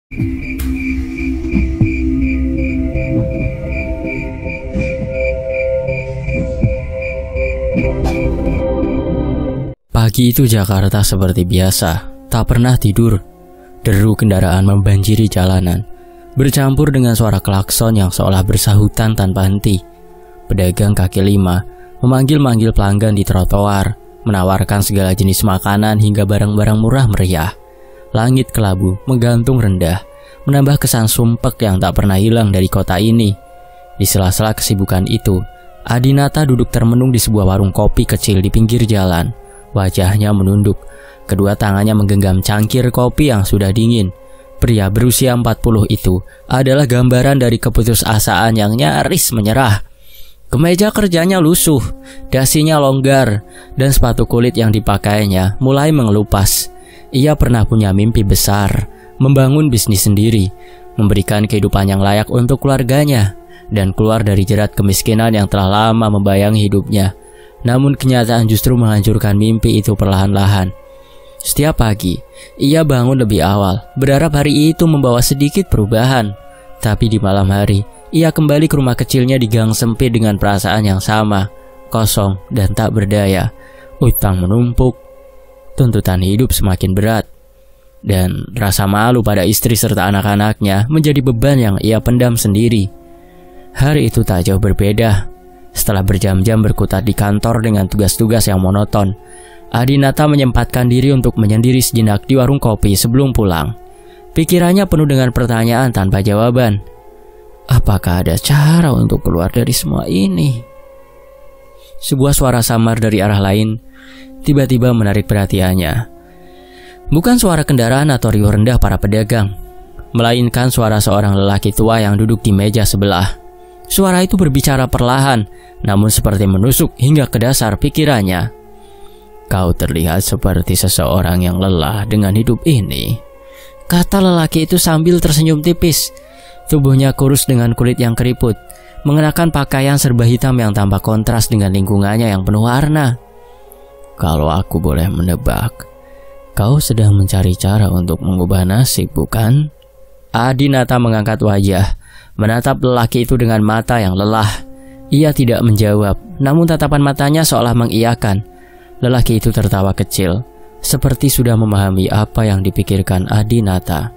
Pagi itu Jakarta seperti biasa, tak pernah tidur. Deru kendaraan membanjiri jalanan, bercampur dengan suara klakson yang seolah bersahutan tanpa henti. Pedagang kaki lima memanggil-manggil pelanggan di trotoar, menawarkan segala jenis makanan hingga barang-barang murah meriah. Langit kelabu menggantung rendah, menambah kesan sumpek yang tak pernah hilang dari kota ini. Di sela-sela kesibukan itu, Adinata duduk termenung di sebuah warung kopi kecil di pinggir jalan. Wajahnya menunduk, kedua tangannya menggenggam cangkir kopi yang sudah dingin. Pria berusia 40 itu adalah gambaran dari keputusasaan yang nyaris menyerah. Kemeja kerjanya lusuh, dasinya longgar, dan sepatu kulit yang dipakainya mulai mengelupas. Ia pernah punya mimpi besar, membangun bisnis sendiri, memberikan kehidupan yang layak untuk keluarganya, dan keluar dari jerat kemiskinan yang telah lama membayangi hidupnya. Namun kenyataan justru menghancurkan mimpi itu perlahan-lahan. Setiap pagi, ia bangun lebih awal, berharap hari itu membawa sedikit perubahan. Tapi di malam hari, ia kembali ke rumah kecilnya di gang sempit dengan perasaan yang sama, kosong dan tak berdaya. Utang menumpuk, tuntutan hidup semakin berat, dan rasa malu pada istri serta anak-anaknya menjadi beban yang ia pendam sendiri. Hari itu tak jauh berbeda. Setelah berjam-jam berkutat di kantor dengan tugas-tugas yang monoton, Adinata menyempatkan diri untuk menyendiri sejenak di warung kopi sebelum pulang. Pikirannya penuh dengan pertanyaan tanpa jawaban. Apakah ada cara untuk keluar dari semua ini? Sebuah suara samar dari arah lain tiba-tiba menarik perhatiannya. Bukan suara kendaraan atau riuh rendah para pedagang, melainkan suara seorang lelaki tua yang duduk di meja sebelah. Suara itu berbicara perlahan, namun seperti menusuk hingga ke dasar pikirannya. Kau terlihat seperti seseorang yang lelah dengan hidup ini, kata lelaki itu sambil tersenyum tipis. Tubuhnya kurus dengan kulit yang keriput, mengenakan pakaian serba hitam yang tampak kontras dengan lingkungannya yang penuh warna. Kalau aku boleh menebak, kau sedang mencari cara untuk mengubah nasib, bukan? Adinata mengangkat wajah, menatap lelaki itu dengan mata yang lelah. Ia tidak menjawab, namun tatapan matanya seolah mengiyakan. Lelaki itu tertawa kecil, seperti sudah memahami apa yang dipikirkan Adinata.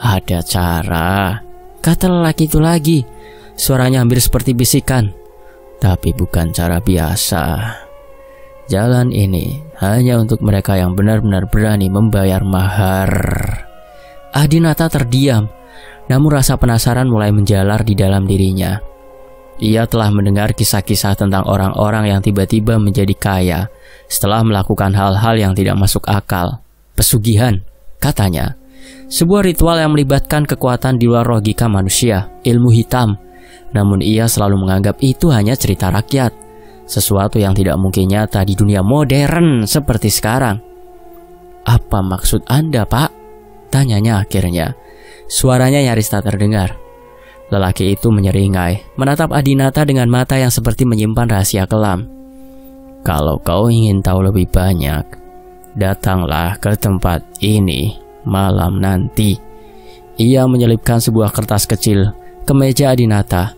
Ada cara, kata lelaki itu lagi. Suaranya hampir seperti bisikan. Tapi bukan cara biasa. Jalan ini hanya untuk mereka yang benar-benar berani membayar mahar. Adinata terdiam, namun rasa penasaran mulai menjalar di dalam dirinya. Ia telah mendengar kisah-kisah tentang orang-orang yang tiba-tiba menjadi kaya setelah melakukan hal-hal yang tidak masuk akal. Pesugihan, katanya. Sebuah ritual yang melibatkan kekuatan di luar logika manusia, ilmu hitam. Namun ia selalu menganggap itu hanya cerita rakyat, sesuatu yang tidak mungkin nyata di dunia modern seperti sekarang. Apa maksud Anda, Pak? Tanyanya akhirnya. Suaranya nyaris tak terdengar. Lelaki itu menyeringai, menatap Adinata dengan mata yang seperti menyimpan rahasia kelam. Kalau kau ingin tahu lebih banyak, datanglah ke tempat ini malam nanti. Ia menyelipkan sebuah kertas kecil ke meja Adinata,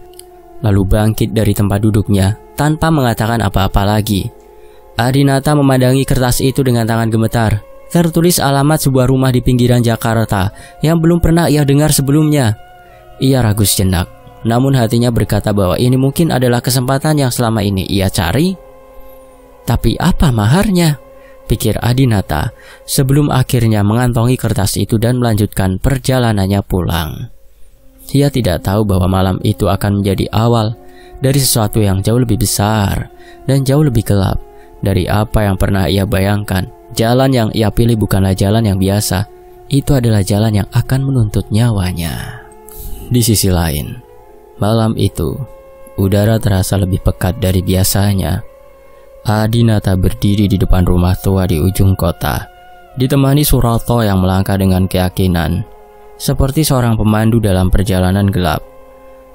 lalu bangkit dari tempat duduknya tanpa mengatakan apa-apa lagi. Adinata memandangi kertas itu dengan tangan gemetar. Tertulis alamat sebuah rumah di pinggiran Jakarta yang belum pernah ia dengar sebelumnya. Ia ragu sejenak, namun hatinya berkata bahwa ini mungkin adalah kesempatan yang selama ini ia cari. Tapi apa maharnya? Pikir Adinata sebelum akhirnya mengantongi kertas itu dan melanjutkan perjalanannya pulang. Ia tidak tahu bahwa malam itu akan menjadi awal dari sesuatu yang jauh lebih besar dan jauh lebih gelap dari apa yang pernah ia bayangkan. Jalan yang ia pilih bukanlah jalan yang biasa, itu adalah jalan yang akan menuntut nyawanya. Di sisi lain, malam itu, udara terasa lebih pekat dari biasanya. Adinata berdiri di depan rumah tua di ujung kota, ditemani Suroto yang melangkah dengan keyakinan, seperti seorang pemandu dalam perjalanan gelap.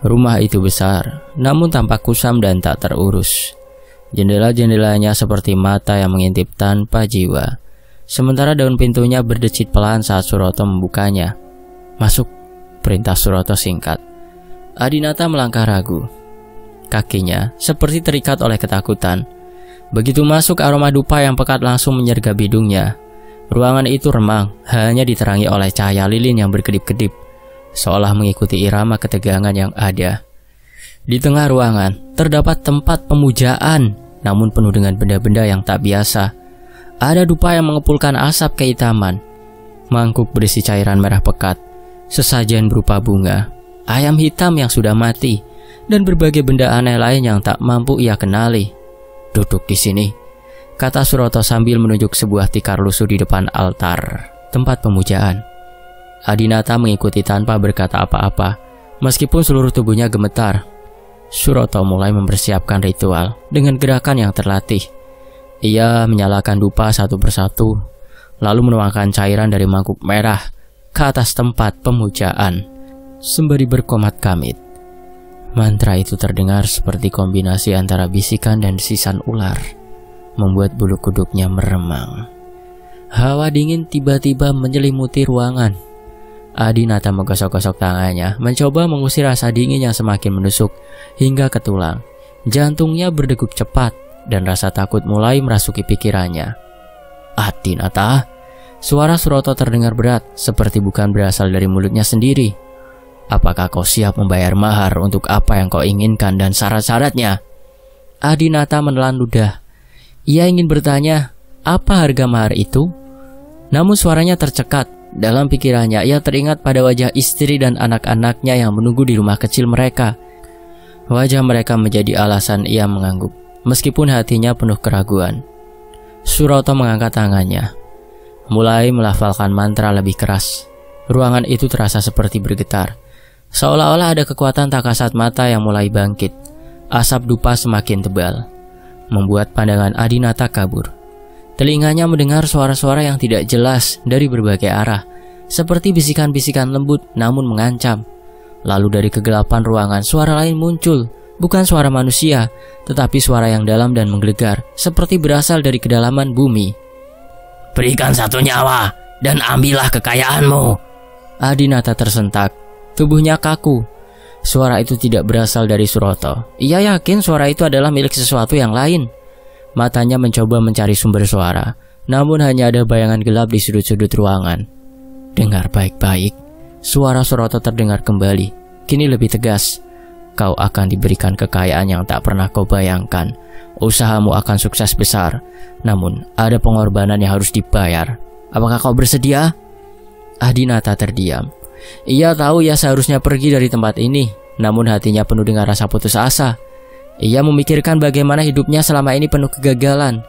Rumah itu besar, namun tampak kusam dan tak terurus. Jendela-jendelanya seperti mata yang mengintip tanpa jiwa, sementara daun pintunya berdecit pelan saat Suroto membukanya. Masuk, perintah Suroto singkat. Adinata melangkah ragu. Kakinya seperti terikat oleh ketakutan. Begitu masuk, aroma dupa yang pekat langsung menyergap hidungnya. Ruangan itu remang, hanya diterangi oleh cahaya lilin yang berkedip-kedip, seolah mengikuti irama ketegangan yang ada. Di tengah ruangan terdapat tempat pemujaan, namun penuh dengan benda-benda yang tak biasa. Ada dupa yang mengepulkan asap kehitaman, mangkuk berisi cairan merah pekat, sesajen berupa bunga, ayam hitam yang sudah mati, dan berbagai benda aneh lain yang tak mampu ia kenali. Duduk di sini, kata Suroto sambil menunjuk sebuah tikar lusuh di depan altar, tempat pemujaan. Adinata mengikuti tanpa berkata apa-apa, meskipun seluruh tubuhnya gemetar. Suroto mulai mempersiapkan ritual dengan gerakan yang terlatih. Ia menyalakan dupa satu persatu, lalu menuangkan cairan dari mangkuk merah ke atas tempat pemujaan, sembari berkomat kamit. Mantra itu terdengar seperti kombinasi antara bisikan dan desisan ular, membuat bulu kuduknya meremang. Hawa dingin tiba-tiba menyelimuti ruangan. Adinata menggosok-gosok tangannya, mencoba mengusir rasa dingin yang semakin menusuk hingga ke tulang. Jantungnya berdegup cepat dan rasa takut mulai merasuki pikirannya. Adinata, suara Suroto terdengar berat, seperti bukan berasal dari mulutnya sendiri. Apakah kau siap membayar mahar untuk apa yang kau inginkan dan syarat-syaratnya? Adinata menelan ludah. Ia ingin bertanya, apa harga mahar itu? Namun suaranya tercekat. Dalam pikirannya, ia teringat pada wajah istri dan anak-anaknya yang menunggu di rumah kecil mereka. Wajah mereka menjadi alasan ia mengangguk, meskipun hatinya penuh keraguan. Suroto mengangkat tangannya, mulai melafalkan mantra lebih keras. Ruangan itu terasa seperti bergetar, seolah-olah ada kekuatan tak kasat mata yang mulai bangkit. Asap dupa semakin tebal, membuat pandangan Adinata kabur. Telinganya mendengar suara-suara yang tidak jelas dari berbagai arah, seperti bisikan-bisikan lembut namun mengancam. Lalu dari kegelapan ruangan suara lain muncul, bukan suara manusia, tetapi suara yang dalam dan menggelegar, seperti berasal dari kedalaman bumi. Berikan satu nyawa dan ambillah kekayaanmu. Adinata tersentak, tubuhnya kaku. Suara itu tidak berasal dari Suroto. Ia yakin suara itu adalah milik sesuatu yang lain. Matanya mencoba mencari sumber suara, namun hanya ada bayangan gelap di sudut-sudut ruangan. Dengar baik-baik, suara Suroto terdengar kembali, kini lebih tegas. Kau akan diberikan kekayaan yang tak pernah kau bayangkan. Usahamu akan sukses besar, namun ada pengorbanan yang harus dibayar. Apakah kau bersedia? Adinata terdiam. Ia tahu ia seharusnya pergi dari tempat ini, namun hatinya penuh dengan rasa putus asa. Ia memikirkan bagaimana hidupnya selama ini penuh kegagalan.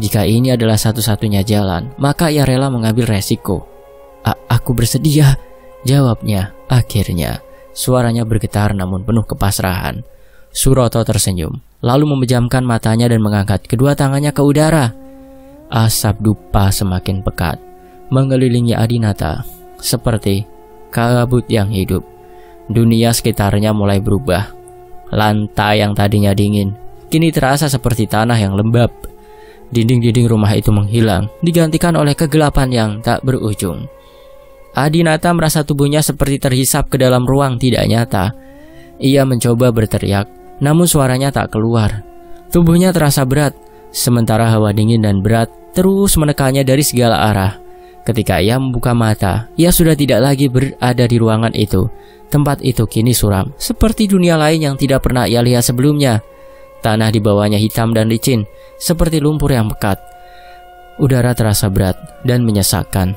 Jika ini adalah satu-satunya jalan, maka ia rela mengambil resiko. Aku bersedia, jawabnya. Akhirnya, suaranya bergetar namun penuh kepasrahan. Suroto tersenyum, lalu memejamkan matanya dan mengangkat kedua tangannya ke udara. Asap dupa semakin pekat, mengelilingi Adinata, seperti kabut yang hidup. Dunia sekitarnya mulai berubah. Lantai yang tadinya dingin kini terasa seperti tanah yang lembab. Dinding-dinding rumah itu menghilang, digantikan oleh kegelapan yang tak berujung. Adinata merasa tubuhnya seperti terhisap ke dalam ruang tidak nyata. Ia mencoba berteriak, namun suaranya tak keluar. Tubuhnya terasa berat, sementara hawa dingin dan berat terus menekannya dari segala arah. Ketika ia membuka mata, ia sudah tidak lagi berada di ruangan itu. Tempat itu kini suram, seperti dunia lain yang tidak pernah ia lihat sebelumnya. Tanah di bawahnya hitam dan licin, seperti lumpur yang pekat. Udara terasa berat dan menyesakkan.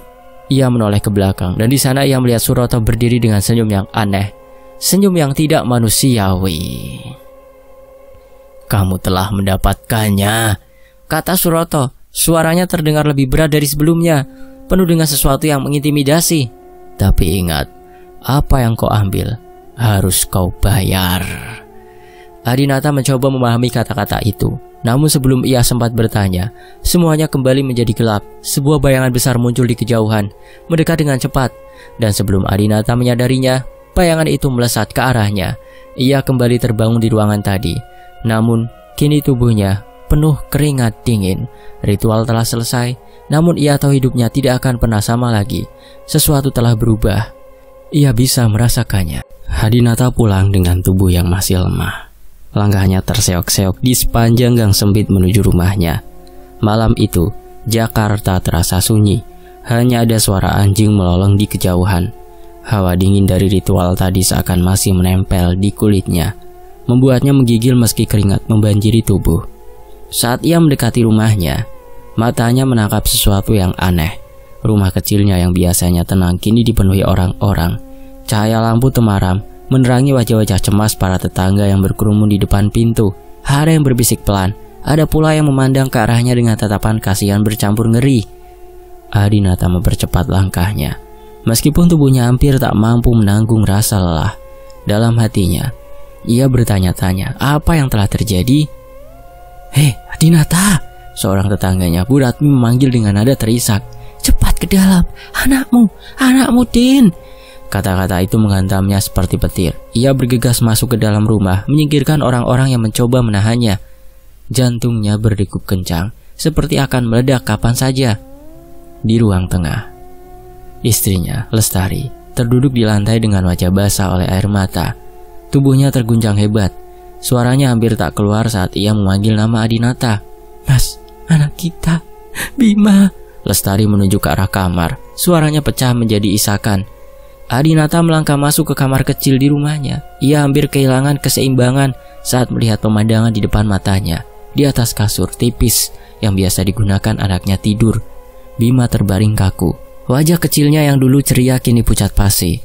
Ia menoleh ke belakang, dan di sana ia melihat Suroto berdiri dengan senyum yang aneh, senyum yang tidak manusiawi. Kamu telah mendapatkannya, kata Suroto. Suaranya terdengar lebih berat dari sebelumnya, penuh dengan sesuatu yang mengintimidasi. Tapi ingat, apa yang kau ambil harus kau bayar. Adinata mencoba memahami kata-kata itu, namun sebelum ia sempat bertanya, semuanya kembali menjadi gelap. Sebuah bayangan besar muncul di kejauhan, mendekat dengan cepat, dan sebelum Adinata menyadarinya, bayangan itu melesat ke arahnya. Ia kembali terbangun di ruangan tadi, namun kini tubuhnya penuh keringat dingin. Ritual telah selesai, namun ia tahu hidupnya tidak akan pernah sama lagi. Sesuatu telah berubah. Ia bisa merasakannya. Adinata pulang dengan tubuh yang masih lemah. Langkahnya terseok-seok di sepanjang gang sempit menuju rumahnya. Malam itu, Jakarta terasa sunyi. Hanya ada suara anjing melolong di kejauhan. Hawa dingin dari ritual tadi seakan masih menempel di kulitnya, membuatnya menggigil meski keringat membanjiri tubuh. Saat ia mendekati rumahnya, matanya menangkap sesuatu yang aneh. Rumah kecilnya yang biasanya tenang kini dipenuhi orang-orang. Cahaya lampu temaram menerangi wajah-wajah cemas para tetangga yang berkerumun di depan pintu. Ada yang berbisik pelan, ada pula yang memandang ke arahnya dengan tatapan kasihan bercampur ngeri. Adinata mempercepat langkahnya. Meskipun tubuhnya hampir tak mampu menanggung rasa lelah, dalam hatinya ia bertanya-tanya apa yang telah terjadi. "Hei, Adinata!" Seorang tetangganya, Bu Ratmi, memanggil dengan nada terisak. "Cepat ke dalam, anakmu Din!" Kata-kata itu menghantamnya seperti petir. Ia bergegas masuk ke dalam rumah, menyingkirkan orang-orang yang mencoba menahannya. Jantungnya berdegup kencang, seperti akan meledak kapan saja. Di ruang tengah, istrinya, Lestari, terduduk di lantai dengan wajah basah oleh air mata. Tubuhnya terguncang hebat. Suaranya hampir tak keluar saat ia memanggil nama Adinata. "Mas, anak kita, Bima." Lestari menunjuk ke arah kamar. Suaranya pecah menjadi isakan. Adinata melangkah masuk ke kamar kecil di rumahnya. Ia hampir kehilangan keseimbangan saat melihat pemandangan di depan matanya. Di atas kasur tipis yang biasa digunakan anaknya tidur, Bima terbaring kaku. Wajah kecilnya yang dulu ceria kini pucat pasi,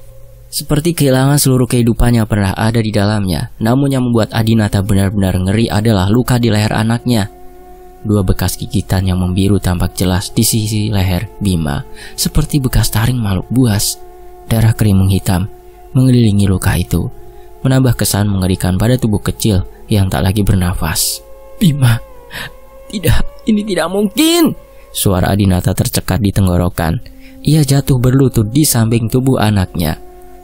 seperti kehilangan seluruh kehidupan yang pernah ada di dalamnya. Namun yang membuat Adinata benar-benar ngeri adalah luka di leher anaknya. 2 bekas gigitan yang membiru tampak jelas di sisi leher Bima, seperti bekas taring makhluk buas. Darah keriting hitam mengelilingi luka itu, menambah kesan mengerikan pada tubuh kecil yang tak lagi bernafas. "Bima, ini tidak mungkin!" Suara Adinata tercekat di tenggorokan. Ia jatuh berlutut di samping tubuh anaknya.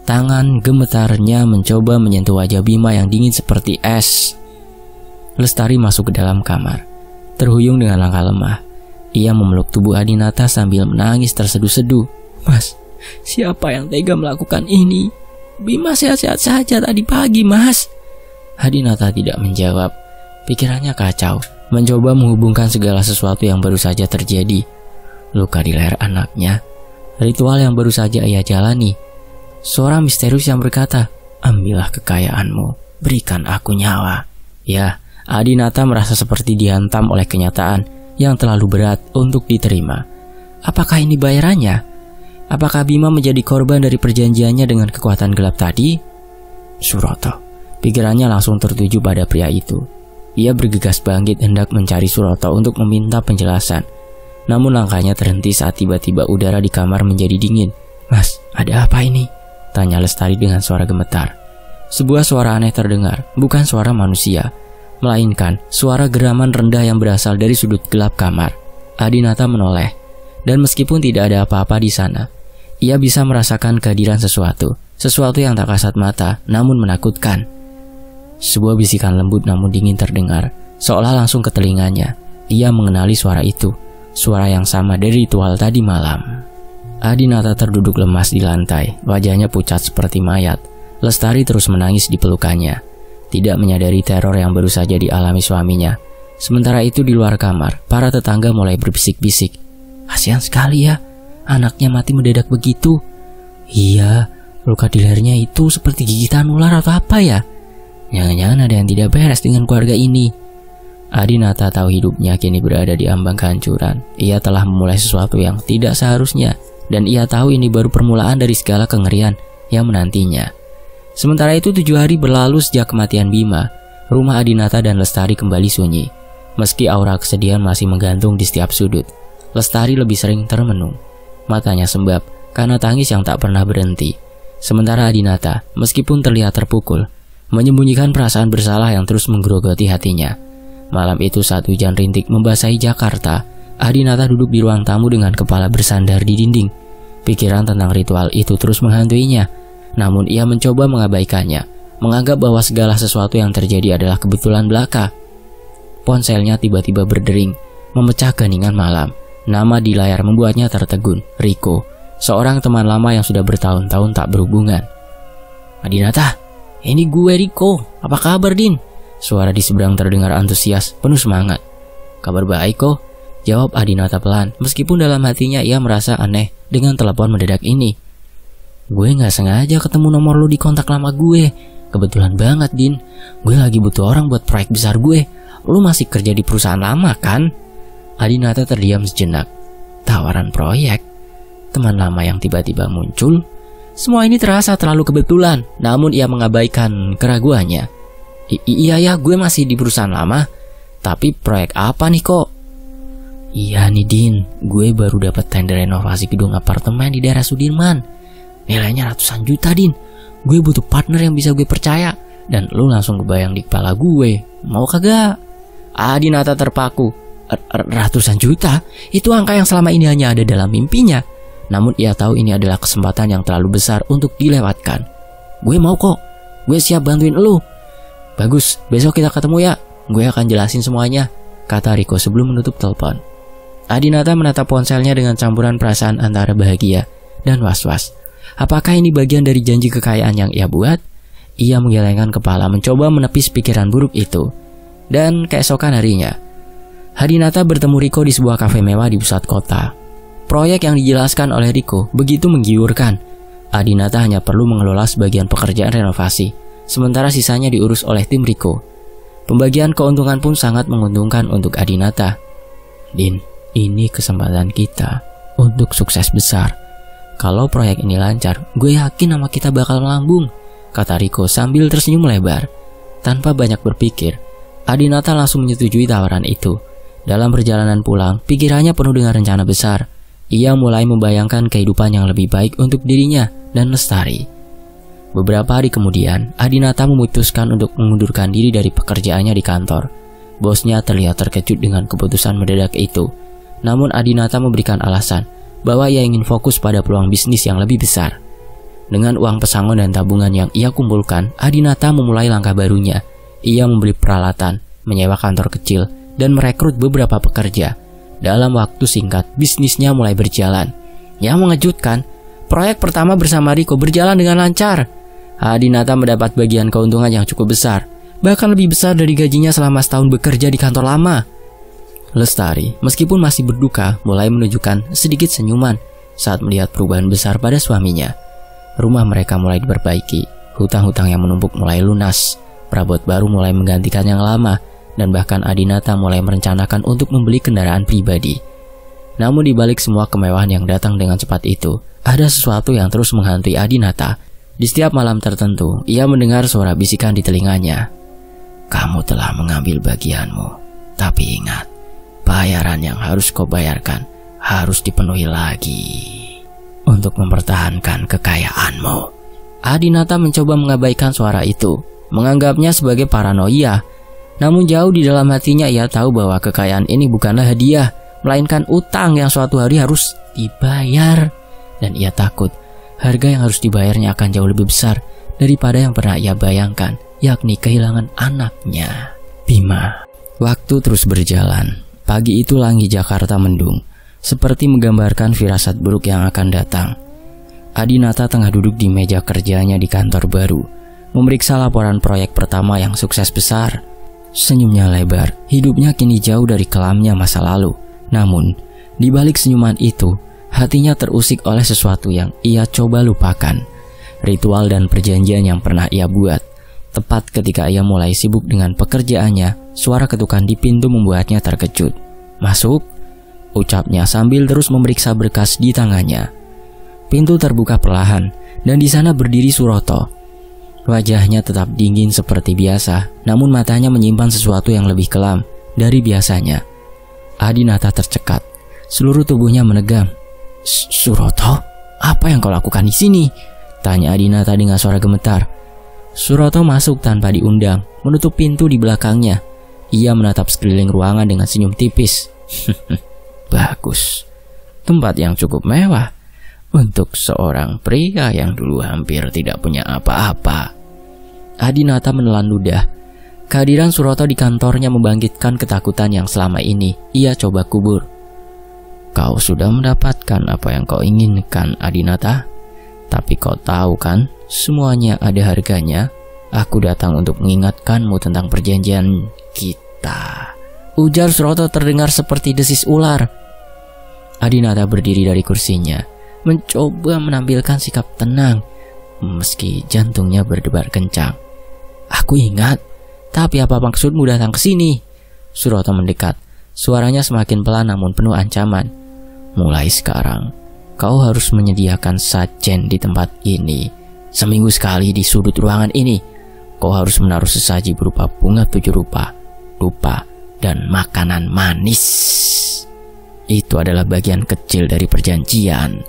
Tangan gemetarnya mencoba menyentuh wajah Bima yang dingin seperti es. Lestari masuk ke dalam kamar, terhuyung dengan langkah lemah. Ia memeluk tubuh Adinata sambil menangis terseduh-seduh. "Mas, siapa yang tega melakukan ini? Bima sehat-sehat saja tadi pagi, Mas." Adinata tidak menjawab. Pikirannya kacau, mencoba menghubungkan segala sesuatu yang baru saja terjadi. Luka di leher anaknya, ritual yang baru saja ia jalani, suara misterius yang berkata, "Ambillah kekayaanmu, berikan aku nyawa." Ya, Adinata merasa seperti dihantam oleh kenyataan yang terlalu berat untuk diterima. Apakah ini bayarannya? Apakah Bima menjadi korban dari perjanjiannya dengan kekuatan gelap tadi? Suroto. Pikirannya langsung tertuju pada pria itu. Ia bergegas bangkit hendak mencari Suroto untuk meminta penjelasan. Namun langkahnya terhenti saat tiba-tiba udara di kamar menjadi dingin. "Mas, ada apa ini?" tanya Lestari dengan suara gemetar. Sebuah suara aneh terdengar, bukan suara manusia, melainkan suara geraman rendah yang berasal dari sudut gelap kamar. Adinata menoleh, dan meskipun tidak ada apa-apa di sana, ia bisa merasakan kehadiran sesuatu yang tak kasat mata, namun menakutkan. Sebuah bisikan lembut namun dingin terdengar, seolah langsung ke telinganya. Ia mengenali suara itu, suara yang sama dari ritual tadi malam. Adinata terduduk lemas di lantai, wajahnya pucat seperti mayat. Lestari terus menangis di pelukannya, tidak menyadari teror yang baru saja dialami suaminya. Sementara itu di luar kamar, para tetangga mulai berbisik-bisik. "Kasihan sekali ya, anaknya mati mendadak begitu." "Iya, luka di lehernya itu seperti gigitan ular atau apa ya? Jangan-jangan ada yang tidak beres dengan keluarga ini." Adinata tahu hidupnya kini berada di ambang kehancuran. Ia telah memulai sesuatu yang tidak seharusnya, dan ia tahu ini baru permulaan dari segala kengerian yang menantinya. Sementara itu 7 hari berlalu sejak kematian Bima. Rumah Adinata dan Lestari kembali sunyi. Meski aura kesedihan masih menggantung di setiap sudut, Lestari lebih sering termenung. Matanya sembab karena tangis yang tak pernah berhenti. Sementara Adinata, meskipun terlihat terpukul, menyembunyikan perasaan bersalah yang terus menggerogoti hatinya. Malam itu saat hujan rintik membasahi Jakarta, Adinata duduk di ruang tamu dengan kepala bersandar di dinding. Pikiran tentang ritual itu terus menghantuinya. Namun ia mencoba mengabaikannya, menganggap bahwa segala sesuatu yang terjadi adalah kebetulan belaka. Ponselnya tiba-tiba berdering, memecah keheningan malam. Nama di layar membuatnya tertegun, Riko. seorang teman lama yang sudah bertahun-tahun tak berhubungan. "Adinata, ini gue Riko. Apa kabar, Din?" Suara di seberang terdengar antusias, penuh semangat. "Kabar baik kok," jawab Adinata pelan, meskipun dalam hatinya ia merasa aneh dengan telepon mendadak ini. "Gue gak sengaja ketemu nomor lu di kontak lama gue. Kebetulan banget, Din. Gue lagi butuh orang buat proyek besar gue. Lu masih kerja di perusahaan lama kan?" Adinata terdiam sejenak. Tawaran proyek? Teman lama yang tiba-tiba muncul? Semua ini terasa terlalu kebetulan, namun ia mengabaikan keraguannya. Iya ya, gue masih di perusahaan lama. Tapi proyek apa nih kok?" "Iya nih Din, gue baru dapat tender renovasi gedung apartemen di daerah Sudirman. Nilainya ratusan juta, Din. Gue butuh partner yang bisa gue percaya. Dan lu langsung kebayang di kepala gue. Mau kagak?" Adinata terpaku. Ratusan juta? Itu angka yang selama ini hanya ada dalam mimpinya. Namun ia tahu ini adalah kesempatan yang terlalu besar untuk dilewatkan. "Gue mau kok. Gue siap bantuin lu." "Bagus, besok kita ketemu ya. Gue akan jelasin semuanya," kata Riko sebelum menutup telepon. Adinata menatap ponselnya dengan campuran perasaan antara bahagia dan was-was. Apakah ini bagian dari janji kekayaan yang ia buat? Ia menggelengkan kepala mencoba menepis pikiran buruk itu. Dan keesokan harinya, Adinata bertemu Riko di sebuah kafe mewah di pusat kota. Proyek yang dijelaskan oleh Riko begitu menggiurkan. Adinata hanya perlu mengelola sebagian pekerjaan renovasi, sementara sisanya diurus oleh tim Riko. Pembagian keuntungan pun sangat menguntungkan untuk Adinata. "Din, ini kesempatan kita untuk sukses besar. Kalau proyek ini lancar, gue yakin nama kita bakal melambung," kata Riko sambil tersenyum lebar. Tanpa banyak berpikir, Adinata langsung menyetujui tawaran itu. Dalam perjalanan pulang, pikirannya penuh dengan rencana besar. Ia mulai membayangkan kehidupan yang lebih baik untuk dirinya dan Lestari. Beberapa hari kemudian, Adinata memutuskan untuk mengundurkan diri dari pekerjaannya di kantor. Bosnya terlihat terkejut dengan keputusan mendadak itu. Namun Adinata memberikan alasan bahwa ia ingin fokus pada peluang bisnis yang lebih besar. Dengan uang pesangon dan tabungan yang ia kumpulkan, Adinata memulai langkah barunya. Ia membeli peralatan, menyewa kantor kecil, dan merekrut beberapa pekerja. Dalam waktu singkat, bisnisnya mulai berjalan. Yang mengejutkan, proyek pertama bersama Riko berjalan dengan lancar. Adinata mendapat bagian keuntungan yang cukup besar, bahkan lebih besar dari gajinya selama setahun bekerja di kantor lama. Lestari, meskipun masih berduka, mulai menunjukkan sedikit senyuman saat melihat perubahan besar pada suaminya. Rumah mereka mulai diperbaiki, hutang-hutang yang menumpuk mulai lunas, perabot baru mulai menggantikan yang lama, dan bahkan Adinata mulai merencanakan untuk membeli kendaraan pribadi. Namun di balik semua kemewahan yang datang dengan cepat itu, ada sesuatu yang terus menghantui Adinata. Di setiap malam tertentu, ia mendengar suara bisikan di telinganya. "Kamu telah mengambil bagianmu, tapi ingat, bayaran yang harus kau bayarkan harus dipenuhi lagi untuk mempertahankan kekayaanmu." Adinata mencoba mengabaikan suara itu, menganggapnya sebagai paranoia. Namun jauh di dalam hatinya ia tahu bahwa kekayaan ini bukanlah hadiah, melainkan utang yang suatu hari harus dibayar. Dan ia takut harga yang harus dibayarnya akan jauh lebih besar daripada yang pernah ia bayangkan, yakni kehilangan anaknya, Bima. Waktu terus berjalan. Pagi itu langit Jakarta mendung, seperti menggambarkan firasat buruk yang akan datang. Adinata tengah duduk di meja kerjanya di kantor baru, memeriksa laporan proyek pertama yang sukses besar. Senyumnya lebar, hidupnya kini jauh dari kelamnya masa lalu. Namun, di balik senyuman itu, hatinya terusik oleh sesuatu yang ia coba lupakan. Ritual dan perjanjian yang pernah ia buat. Tepat ketika ia mulai sibuk dengan pekerjaannya, suara ketukan di pintu membuatnya terkejut. "Masuk," ucapnya sambil terus memeriksa berkas di tangannya. Pintu terbuka perlahan, dan di sana berdiri Suroto. Wajahnya tetap dingin seperti biasa, namun matanya menyimpan sesuatu yang lebih kelam dari biasanya. Adinata tercekat, seluruh tubuhnya menegam. "Suroto, apa yang kau lakukan di sini?" tanya Adinata dengan suara gemetar. Suroto masuk tanpa diundang, menutup pintu di belakangnya. Ia menatap sekeliling ruangan dengan senyum tipis. "Bagus, tempat yang cukup mewah untuk seorang pria yang dulu hampir tidak punya apa-apa." Adinata menelan ludah. Kehadiran Suroto di kantornya membangkitkan ketakutan yang selama ini ia coba kubur. Kau sudah mendapatkan apa yang kau inginkan, Adinata. Tapi kau tahu kan, semuanya ada harganya. Aku datang untuk mengingatkanmu tentang perjanjian kita, ujar Suroto terdengar seperti desis ular. Adinata berdiri dari kursinya, mencoba menampilkan sikap tenang, meski jantungnya berdebar kencang. Aku ingat, tapi apa maksudmu datang ke sini? Suroto mendekat, suaranya semakin pelan namun penuh ancaman. Mulai sekarang, kau harus menyediakan sajen di tempat ini. Seminggu sekali di sudut ruangan ini, kau harus menaruh sesaji berupa bunga 7 rupa, dupa, dan makanan manis. Itu adalah bagian kecil dari perjanjian.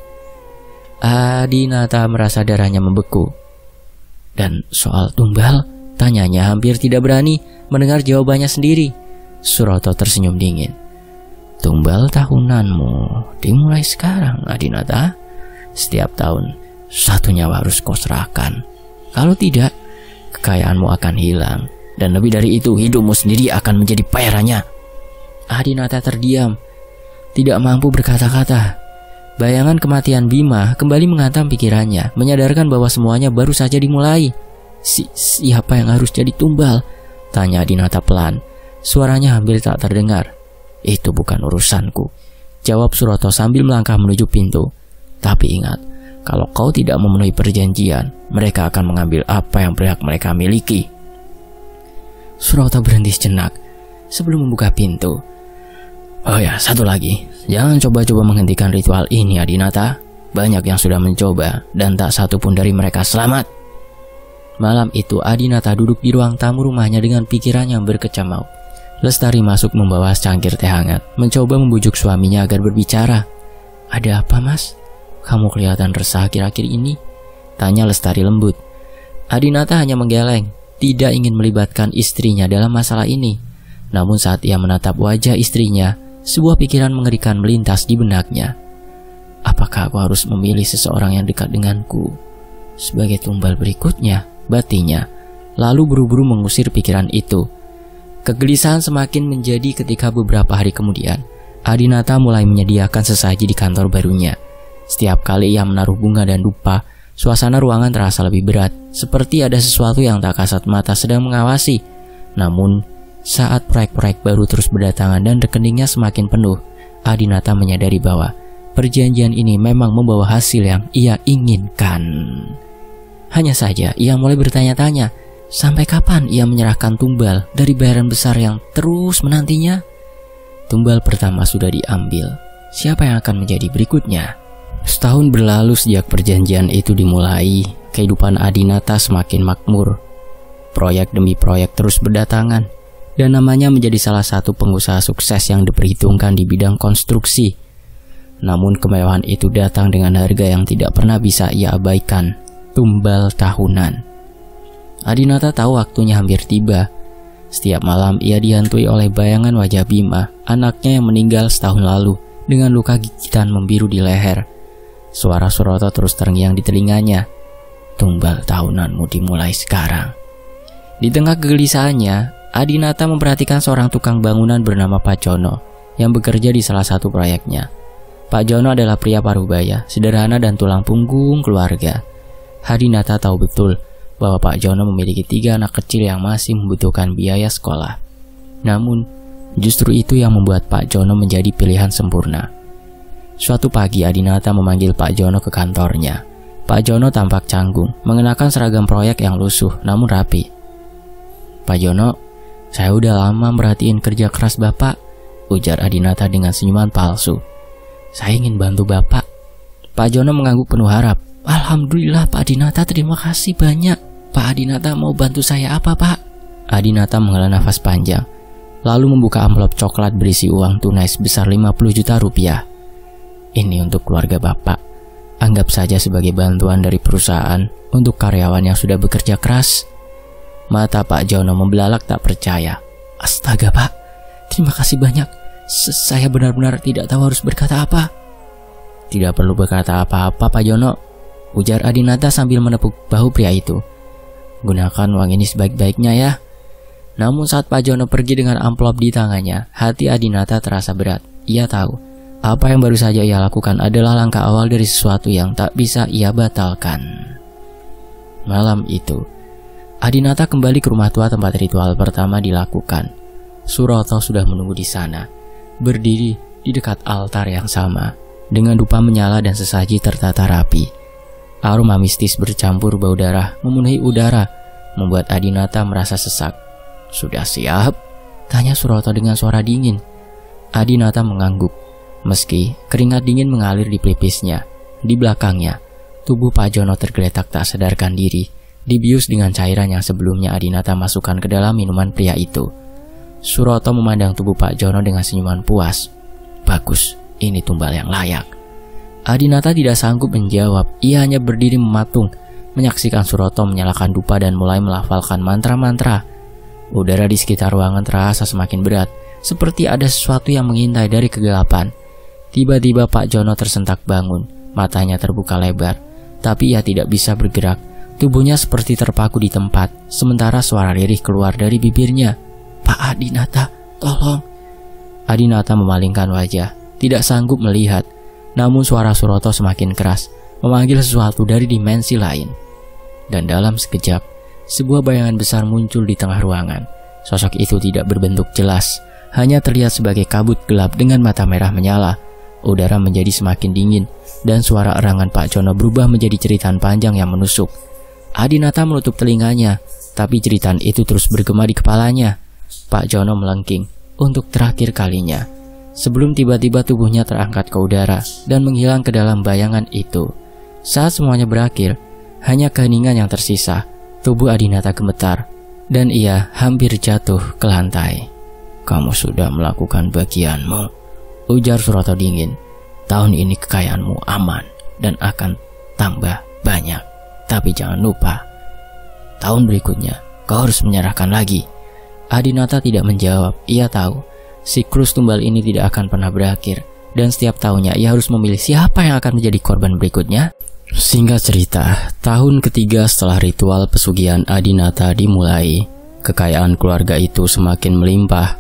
Adinata merasa darahnya membeku. Dan soal tumbal, tanyanya hampir tidak berani mendengar jawabannya sendiri. Suroto tersenyum dingin. Tumbal tahunanmu dimulai sekarang, Adinata. Setiap tahun 1 nyawa harus kau serahkan. Kalau tidak, kekayaanmu akan hilang. Dan lebih dari itu, hidupmu sendiri akan menjadi bayarannya. Adinata terdiam, tidak mampu berkata-kata. Bayangan kematian Bima kembali menghantam pikirannya, menyadarkan bahwa semuanya baru saja dimulai. Siapa yang harus jadi tumbal? Tanya Adinata pelan. Suaranya hampir tak terdengar. Itu bukan urusanku, jawab Suroto sambil melangkah menuju pintu. Tapi ingat, kalau kau tidak memenuhi perjanjian, mereka akan mengambil apa yang berhak mereka miliki. Suroto berhenti sejenak sebelum membuka pintu. Oh ya, satu lagi, jangan coba-coba menghentikan ritual ini, Adinata. Banyak yang sudah mencoba dan tak satu pun dari mereka selamat. Malam itu Adinata duduk di ruang tamu rumahnya dengan pikiran yang berkecamuk. Lestari masuk membawa secangkir teh hangat, mencoba membujuk suaminya agar berbicara. Ada apa, Mas? Kamu kelihatan resah akhir-akhir ini, tanya Lestari lembut. Adinata hanya menggeleng, tidak ingin melibatkan istrinya dalam masalah ini. Namun saat ia menatap wajah istrinya, sebuah pikiran mengerikan melintas di benaknya. Apakah aku harus memilih seseorang yang dekat denganku sebagai tumbal berikutnya? Batinya, lalu buru-buru mengusir pikiran itu. Kegelisahan semakin menjadi ketika beberapa hari kemudian, Adinata mulai menyediakan sesaji di kantor barunya. Setiap kali ia menaruh bunga dan dupa, suasana ruangan terasa lebih berat, seperti ada sesuatu yang tak kasat mata sedang mengawasi. Namun, saat proyek-proyek baru terus berdatangan dan rekeningnya semakin penuh, Adinata menyadari bahwa perjanjian ini memang membawa hasil yang ia inginkan. Hanya saja, ia mulai bertanya-tanya, sampai kapan ia menyerahkan tumbal dari bayaran besar yang terus menantinya? Tumbal pertama sudah diambil, siapa yang akan menjadi berikutnya? Setahun berlalu sejak perjanjian itu dimulai, kehidupan Adinata semakin makmur. Proyek demi proyek terus berdatangan, dan namanya menjadi salah satu pengusaha sukses yang diperhitungkan di bidang konstruksi. Namun kemewahan itu datang dengan harga yang tidak pernah bisa ia abaikan, tumbal tahunan. Adinata tahu waktunya hampir tiba. Setiap malam ia dihantui oleh bayangan wajah Bima, anaknya yang meninggal setahun lalu, dengan luka gigitan membiru di leher. Suara Suroto terus terngiang di telinganya. Tumbal tahunanmu dimulai sekarang. Di tengah kegelisahannya, Adinata memperhatikan seorang tukang bangunan bernama Pak Jono yang bekerja di salah satu proyeknya. Pak Jono adalah pria parubaya, sederhana dan tulang punggung keluarga. Adinata tahu betul bahwa Pak Jono memiliki 3 anak kecil yang masih membutuhkan biaya sekolah. Namun, justru itu yang membuat Pak Jono menjadi pilihan sempurna. Suatu pagi Adinata memanggil Pak Jono ke kantornya. Pak Jono tampak canggung, mengenakan seragam proyek yang lusuh namun rapi. Pak Jono, saya udah lama merhatiin kerja keras Bapak, ujar Adinata dengan senyuman palsu. Saya ingin bantu Bapak. Pak Jono mengangguk penuh harap. Alhamdulillah Pak Adinata, terima kasih banyak. Pak Adinata mau bantu saya apa, Pak? Adinata menghela nafas panjang, lalu membuka amplop coklat berisi uang tunai sebesar 50 juta rupiah. Ini untuk keluarga Bapak. Anggap saja sebagai bantuan dari perusahaan untuk karyawan yang sudah bekerja keras. Mata Pak Jono membelalak tak percaya. Astaga, Pak, terima kasih banyak. Saya benar-benar tidak tahu harus berkata apa. Tidak perlu berkata apa-apa, Pak Jono, ujar Adinata sambil menepuk bahu pria itu. Gunakan uang ini sebaik-baiknya ya. Namun saat Pak Jono pergi dengan amplop di tangannya, hati Adinata terasa berat. Ia tahu Apa yang baru saja ia lakukan adalah langkah awal dari sesuatu yang tak bisa ia batalkan. Malam itu, Adinata kembali ke rumah tua tempat ritual pertama dilakukan. Suroto sudah menunggu di sana, berdiri di dekat altar yang sama, dengan dupa menyala dan sesaji tertata rapi. Aroma mistis bercampur bau darah memenuhi udara, membuat Adinata merasa sesak. "Sudah siap?" tanya Suroto dengan suara dingin. Adinata mengangguk, meski keringat dingin mengalir di pelipisnya. Di belakangnya, tubuh Pak Jono tergeletak tak sadarkan diri, dibius dengan cairan yang sebelumnya Adinata masukkan ke dalam minuman pria itu. Suroto memandang tubuh Pak Jono dengan senyuman puas. "Bagus, ini tumbal yang layak." Adinata tidak sanggup menjawab, ia hanya berdiri mematung, menyaksikan Suroto menyalakan dupa dan mulai melafalkan mantra-mantra. Udara di sekitar ruangan terasa semakin berat, seperti ada sesuatu yang mengintai dari kegelapan. Tiba-tiba Pak Jono tersentak bangun, matanya terbuka lebar, tapi ia tidak bisa bergerak. Tubuhnya seperti terpaku di tempat, sementara suara lirih keluar dari bibirnya. "Pak Adinata, tolong." Adinata memalingkan wajah, tidak sanggup melihat. Namun suara Suroto semakin keras, memanggil sesuatu dari dimensi lain. Dan dalam sekejap, sebuah bayangan besar muncul di tengah ruangan. Sosok itu tidak berbentuk jelas, hanya terlihat sebagai kabut gelap dengan mata merah menyala. Udara menjadi semakin dingin, dan suara erangan Pak Jono berubah menjadi jeritan panjang yang menusuk. Adinata menutup telinganya, tapi jeritan itu terus bergema di kepalanya. Pak Jono melengking untuk terakhir kalinya, sebelum tiba-tiba tubuhnya terangkat ke udara dan menghilang ke dalam bayangan itu. Saat semuanya berakhir, hanya keheningan yang tersisa. Tubuh Adinata gemetar, dan ia hampir jatuh ke lantai. "Kamu sudah melakukan bagianmu," ujar Suroto dingin. "Tahun ini kekayaanmu aman dan akan tambah banyak. Tapi jangan lupa, tahun berikutnya kau harus menyerahkan lagi." Adinata tidak menjawab. Ia tahu siklus tumbal ini tidak akan pernah berakhir, dan setiap tahunnya ia harus memilih siapa yang akan menjadi korban berikutnya. Singkat cerita, tahun ketiga setelah ritual pesugihan Adinata dimulai, kekayaan keluarga itu semakin melimpah.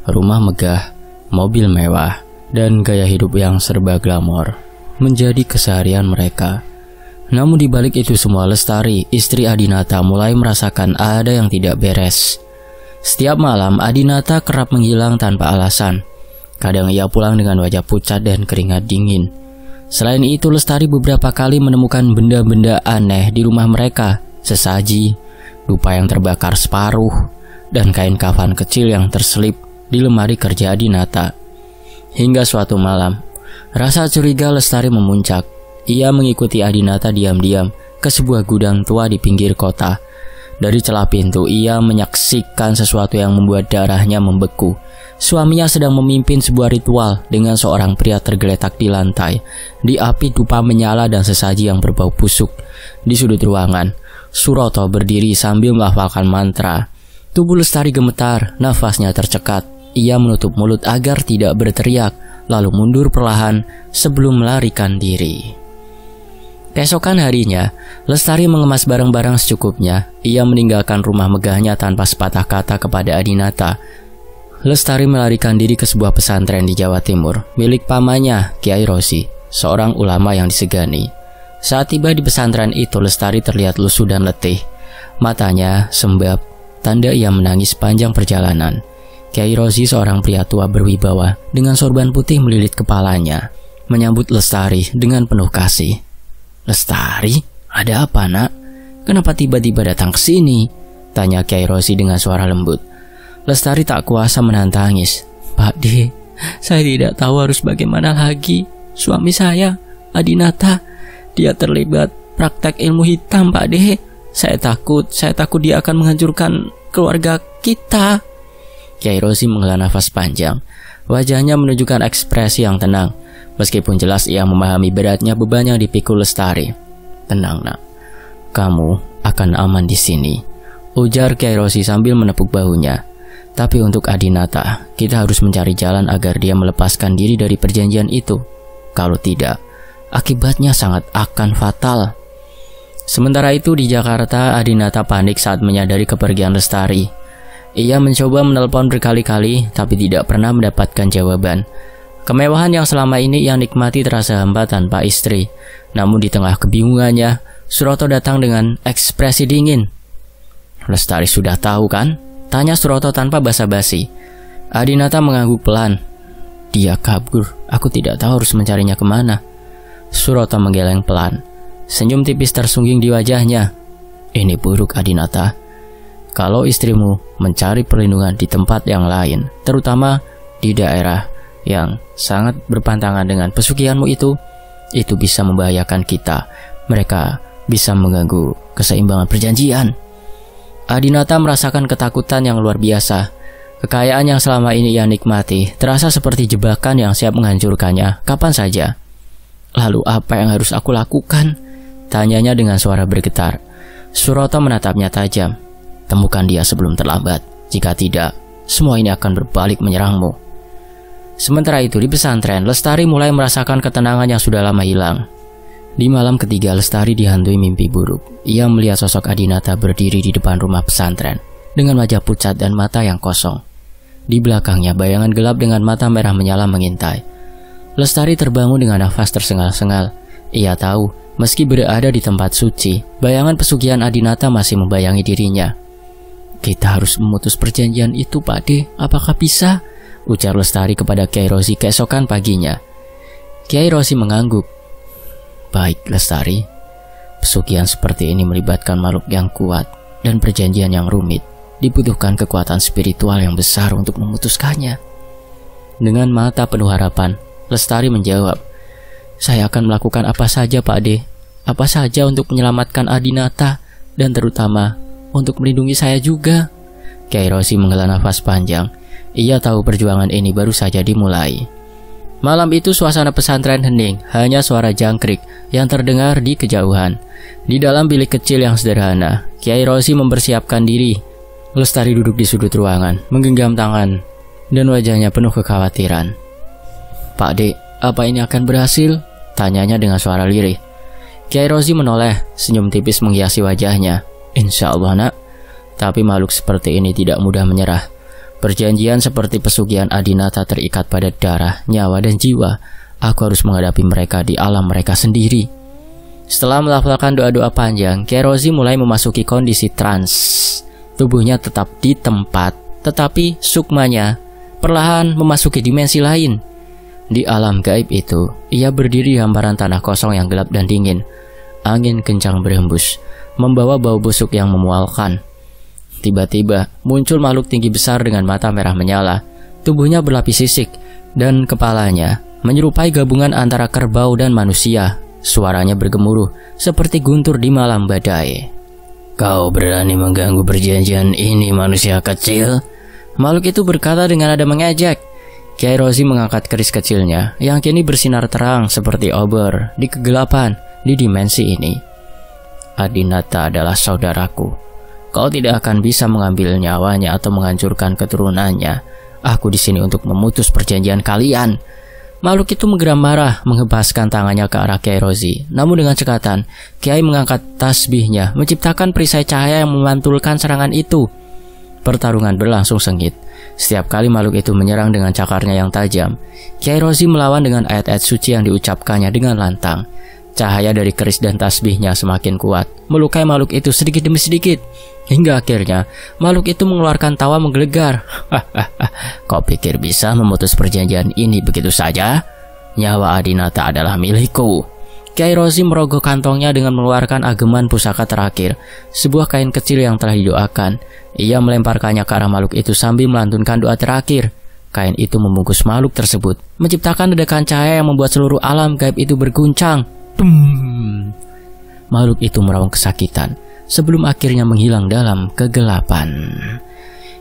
Rumah megah, mobil mewah, dan gaya hidup yang serba glamor menjadi keseharian mereka. Namun di balik itu semua, Lestari, istri Adinata, mulai merasakan ada yang tidak beres. Setiap malam, Adinata kerap menghilang tanpa alasan. Kadang ia pulang dengan wajah pucat dan keringat dingin. Selain itu, Lestari beberapa kali menemukan benda-benda aneh di rumah mereka. Sesaji, dupa yang terbakar separuh, dan kain kafan kecil yang terselip di lemari kerja Adinata. Hingga suatu malam, rasa curiga Lestari memuncak. Ia mengikuti Adinata diam-diam ke sebuah gudang tua di pinggir kota. Dari celah pintu, ia menyaksikan sesuatu yang membuat darahnya membeku. Suaminya sedang memimpin sebuah ritual dengan seorang pria tergeletak di lantai. Di api dupa menyala dan sesaji yang berbau busuk. Di sudut ruangan, Suroto berdiri sambil melafalkan mantra. Tubuh Lestari gemetar, nafasnya tercekat. Ia menutup mulut agar tidak berteriak, lalu mundur perlahan sebelum melarikan diri. Keesokan harinya, Lestari mengemas barang-barang secukupnya. Ia meninggalkan rumah megahnya tanpa sepatah kata kepada Adinata. Lestari melarikan diri ke sebuah pesantren di Jawa Timur, milik pamannya, Kiai Rosi, seorang ulama yang disegani. Saat tiba di pesantren itu, Lestari terlihat lusuh dan letih. Matanya sembab, tanda ia menangis sepanjang perjalanan. Kiai Rosi, seorang pria tua berwibawa, dengan sorban putih melilit kepalanya, menyambut Lestari dengan penuh kasih. "Lestari, ada apa, Nak? Kenapa tiba-tiba datang ke sini?" tanya Kiai Rosi dengan suara lembut. Lestari tak kuasa menahan tangis. "Pak De, saya tidak tahu harus bagaimana lagi. Suami saya, Adinata, dia terlibat praktek ilmu hitam, Pak De. Saya takut dia akan menghancurkan keluarga kita." Kiai Rosi menghela nafas panjang. Wajahnya menunjukkan ekspresi yang tenang, meskipun jelas ia memahami beratnya beban yang dipikul Lestari. "Tenang, Nak. Kamu akan aman di sini," ujar Kiai Rosi sambil menepuk bahunya. "Tapi untuk Adinata, kita harus mencari jalan agar dia melepaskan diri dari perjanjian itu. Kalau tidak, akibatnya sangat akan fatal." Sementara itu di Jakarta, Adinata panik saat menyadari kepergian Lestari. Ia mencoba menelpon berkali-kali, tapi tidak pernah mendapatkan jawaban. Kemewahan yang selama ini ia nikmati terasa hampa tanpa istri. Namun di tengah kebingungannya, Suroto datang dengan ekspresi dingin. "Lestari sudah tahu kan?" tanya Suroto tanpa basa-basi. Adinata mengangguk pelan. "Dia kabur, aku tidak tahu harus mencarinya kemana." Suroto menggeleng pelan. Senyum tipis tersungging di wajahnya. "Ini buruk, Adinata. Kalau istrimu mencari perlindungan di tempat yang lain, terutama di daerah yang sangat berpantangan dengan pesugihanmu itu bisa membahayakan kita. Mereka bisa mengganggu keseimbangan perjanjian." Adinata merasakan ketakutan yang luar biasa. Kekayaan yang selama ini ia nikmati terasa seperti jebakan yang siap menghancurkannya kapan saja. "Lalu apa yang harus aku lakukan?" tanyanya dengan suara bergetar. Suroto menatapnya tajam. "Temukan dia sebelum terlambat. Jika tidak, semua ini akan berbalik menyerangmu." Sementara itu di pesantren, Lestari mulai merasakan ketenangan yang sudah lama hilang. Di malam ketiga, Lestari dihantui mimpi buruk. Ia melihat sosok Adinata berdiri di depan rumah pesantren dengan wajah pucat dan mata yang kosong. Di belakangnya, bayangan gelap dengan mata merah menyala mengintai. Lestari terbangun dengan nafas tersengal-sengal. Ia tahu, meski berada di tempat suci, bayangan pesugihan Adinata masih membayangi dirinya. "Kita harus memutus perjanjian itu, Pakde. Apakah bisa?" ujar Lestari kepada Kiai Rozi keesokan paginya. Kiai Rozi mengangguk. "Baik, Lestari. Pesugihan seperti ini melibatkan makhluk yang kuat dan perjanjian yang rumit. Dibutuhkan kekuatan spiritual yang besar untuk memutuskannya." Dengan mata penuh harapan, Lestari menjawab, "Saya akan melakukan apa saja, Pakde. Apa saja untuk menyelamatkan Adinata dan terutama untuk melindungi saya juga." Kiai Rozi menghela nafas panjang. Ia tahu perjuangan ini baru saja dimulai. Malam itu suasana pesantren hening, hanya suara jangkrik yang terdengar di kejauhan. Di dalam bilik kecil yang sederhana, Kiai Rozi mempersiapkan diri. Lestari duduk di sudut ruangan, menggenggam tangan, dan wajahnya penuh kekhawatiran. "Pakde, apa ini akan berhasil?" tanyanya dengan suara lirih. Kiai Rozi menoleh, senyum tipis menghiasi wajahnya. "Insya Allah, nak. Tapi makhluk seperti ini tidak mudah menyerah. Perjanjian seperti pesugihan Adinata terikat pada darah, nyawa, dan jiwa. Aku harus menghadapi mereka di alam mereka sendiri." Setelah melafalkan doa-doa panjang, Kiai Rozi mulai memasuki kondisi trans. Tubuhnya tetap di tempat, tetapi sukmanya perlahan memasuki dimensi lain. Di alam gaib itu, ia berdiri di hamparan tanah kosong yang gelap dan dingin. Angin kencang berhembus, membawa bau busuk yang memualkan. Tiba-tiba muncul makhluk tinggi besar dengan mata merah menyala. Tubuhnya berlapis sisik dan kepalanya menyerupai gabungan antara kerbau dan manusia. Suaranya bergemuruh seperti guntur di malam badai. "Kau berani mengganggu perjanjian ini, manusia kecil?" Makhluk itu berkata dengan nada mengejek. Kiai Rozi mengangkat keris kecilnya yang kini bersinar terang seperti obor di kegelapan di dimensi ini. "Adinata adalah saudaraku. Kau tidak akan bisa mengambil nyawanya atau menghancurkan keturunannya. Aku di sini untuk memutus perjanjian kalian." Makhluk itu menggeram marah, menghempaskan tangannya ke arah Kiai Rozi. Namun dengan cekatan, Kiai mengangkat tasbihnya, menciptakan perisai cahaya yang memantulkan serangan itu. Pertarungan berlangsung sengit. Setiap kali makhluk itu menyerang dengan cakarnya yang tajam, Kiai Rozi melawan dengan ayat-ayat suci yang diucapkannya dengan lantang. Cahaya dari keris dan tasbihnya semakin kuat, melukai makhluk itu sedikit demi sedikit. Hingga akhirnya, makhluk itu mengeluarkan tawa menggelegar. "Kau pikir bisa memutus perjanjian ini begitu saja? Nyawa Adinata adalah milikku." Kiai Rozi merogoh kantongnya dengan mengeluarkan ageman pusaka terakhir, sebuah kain kecil yang telah didoakan. Ia melemparkannya ke arah makhluk itu sambil melantunkan doa terakhir. Kain itu membungkus makhluk tersebut, menciptakan ledakan cahaya yang membuat seluruh alam gaib itu berguncang. Makhluk itu meraung kesakitan sebelum akhirnya menghilang dalam kegelapan.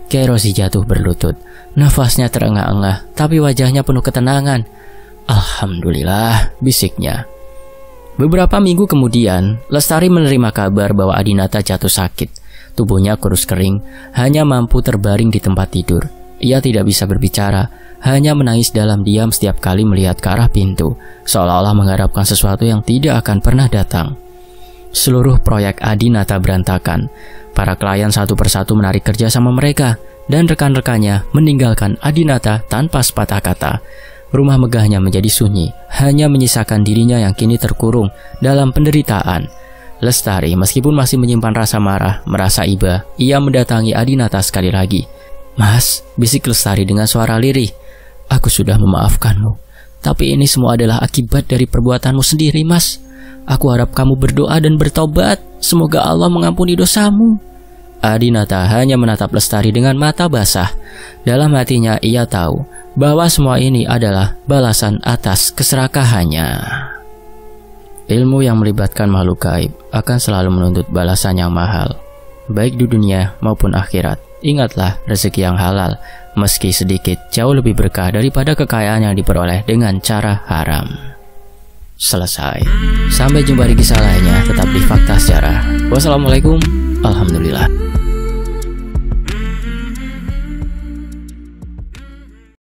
Kiai Rozi jatuh berlutut. Nafasnya terengah-engah, tapi wajahnya penuh ketenangan. "Alhamdulillah," bisiknya. Beberapa minggu kemudian, Lestari menerima kabar bahwa Adinata jatuh sakit. Tubuhnya kurus kering, hanya mampu terbaring di tempat tidur. Ia tidak bisa berbicara, hanya menangis dalam diam setiap kali melihat ke arah pintu, seolah-olah mengharapkan sesuatu yang tidak akan pernah datang. Seluruh proyek Adinata berantakan. Para klien satu persatu menarik kerja sama mereka, dan rekan-rekannya meninggalkan Adinata tanpa sepatah kata. rumah megahnya menjadi sunyi, hanya menyisakan dirinya yang kini terkurung dalam penderitaan. Lestari meskipun masih menyimpan rasa marah, merasa iba, ia mendatangi Adinata sekali lagi. "Mas," bisik Lestari dengan suara lirih, "aku sudah memaafkanmu. Tapi ini semua adalah akibat dari perbuatanmu sendiri, Mas. Aku harap kamu berdoa dan bertobat. Semoga Allah mengampuni dosamu." Adinata hanya menatap Lestari dengan mata basah. Dalam hatinya ia tahu bahwa semua ini adalah balasan atas keserakahannya. Ilmu yang melibatkan makhluk gaib akan selalu menuntut balasan yang mahal, baik di dunia maupun akhirat. Ingatlah, rezeki yang halal, meski sedikit, jauh lebih berkah daripada kekayaan yang diperoleh dengan cara haram. Selesai. Sampai jumpa di kisah lainnya, tetap di Fakta Sejarah. Wassalamualaikum. Alhamdulillah.